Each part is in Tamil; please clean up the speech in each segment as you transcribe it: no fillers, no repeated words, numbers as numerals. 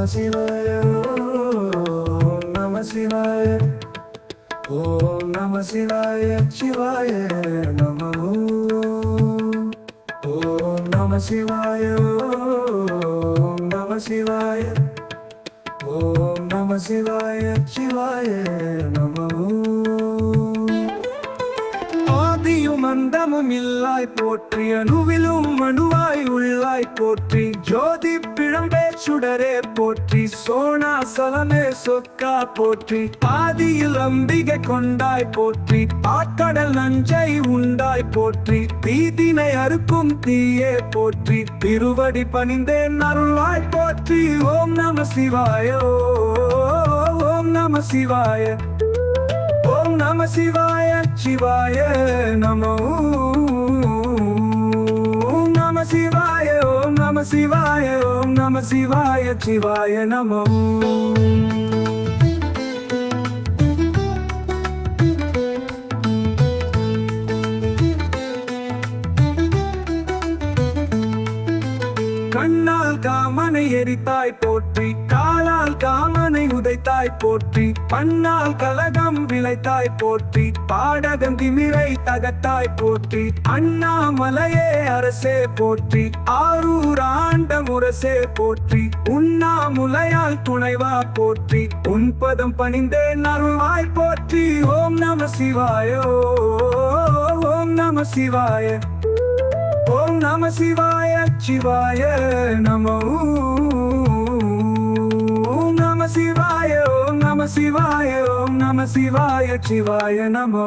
சிவாய ஓம் நம சிவாய ஓம் நம சிவாய சிவாய நம ஓம் நம சிவாய ஓம் நம சிவாய ஓம் நம சிவாய சிவாய நம ஆதியும் அந்தமும் இல்லாய் போற்றி அணுவிலும் அணுவாய் உள்ளாய் போற்றி ஜோதி பிழம்பே சுடரே போற்றி சோனா சலமே சொக்கா போற்றி ஆதியில் அம்பிகை கொண்டாய் போற்றி ஆட்கடல் நஞ்சை உண்டாய் போற்றி தீதினை அறுக்கும் தீயே போற்றி திருவடி பணிந்தேன் அருள்வாய் போற்றி ஓம் நம சிவாய ஓம் நம சிவாய ஓம் நம சிவாய சிவாய நமோ ஓம் நம சிவாய ஓம் நம சிவாய ஓம் நம சிவாய சிவாய நமோ கண்ணால் காமனை எரித்தாய் போற்றி காலால் காமனை உதைத்தாய் போற்றி பண்ணால் கலகம் விளைத்தாய் போற்றி பாடகம் திமிரை தகத்தாய் போற்றி அண்ணாமலையே அரசே போற்றி ஆரூர் ஆண்ட முரசே போற்றி உண்ணாமுலையால் துணைவா போற்றி உன்பதம் பணிந்தேன் அருள்வாய் போற்றி ஓம் நம சிவாய ஓம் நம சிவாய ஓம் நம சிவாய சிவாய நமோ ஓம் நம சிவாய ஓம் நம சிவாய ஓம் நம சிவாய சிவாய நமோ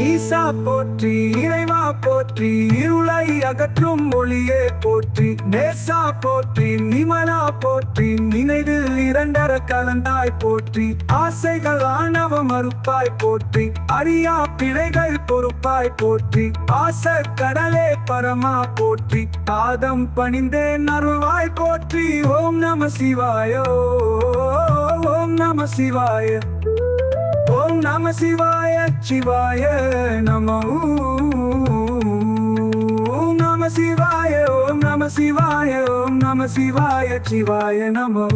ஈசா போற்றி இறைவா போற்றி இருளை அகற்றும் ஒளியே போற்றி நேசா போற்றி நிமலா போற்றி நினைவில் இரண்டர கலந்தாய் போற்றி ஆசைகள் ஆணவ மறுப்பாய் போற்றி அறியா பிழைகள் பொறுப்பாய் போற்றி ஆச கடலே பரமா போற்றி பாதம் பணிந்தேன் அருள்வாய் போற்றி ஓம் நம சிவாய ஓம் நம சிவாய ஓம் நம சிவாய சிவாய நமோ ஓம் நம சிவாய ஓம் நம சிவாய ஓம் நம சிவாய சிவாய நமோ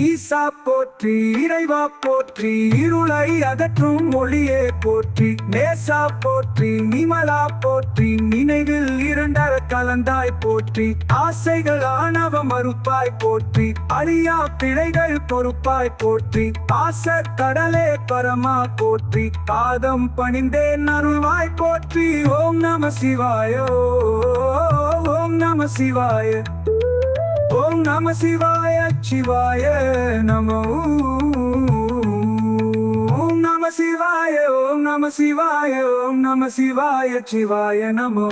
ஈசா போற்றி இறைவா போற்றி இருளை அகற்றும் ஒளியே போற்றி நேசா போற்றி நிமலா போற்றி நினைவில் இரண்டர கலந்தாய் போற்றி ஆசைகள் ஆணவ மறுப்பாய் போற்றி அறியா பிழைகள் பொறுப்பாய் போற்றி ஆச கடலே பரமா போற்றி பாதம் பணிந்தேன் அருள்வாய் போற்றி ஓம் நம சிவாய ஓம் நம சிவாய ஓம் நம சிவாய சிவாய நமோ ஓம் நம சிவாய ஓம் நம சிவாய ஓம் நம சிவாய சிவாய நமோ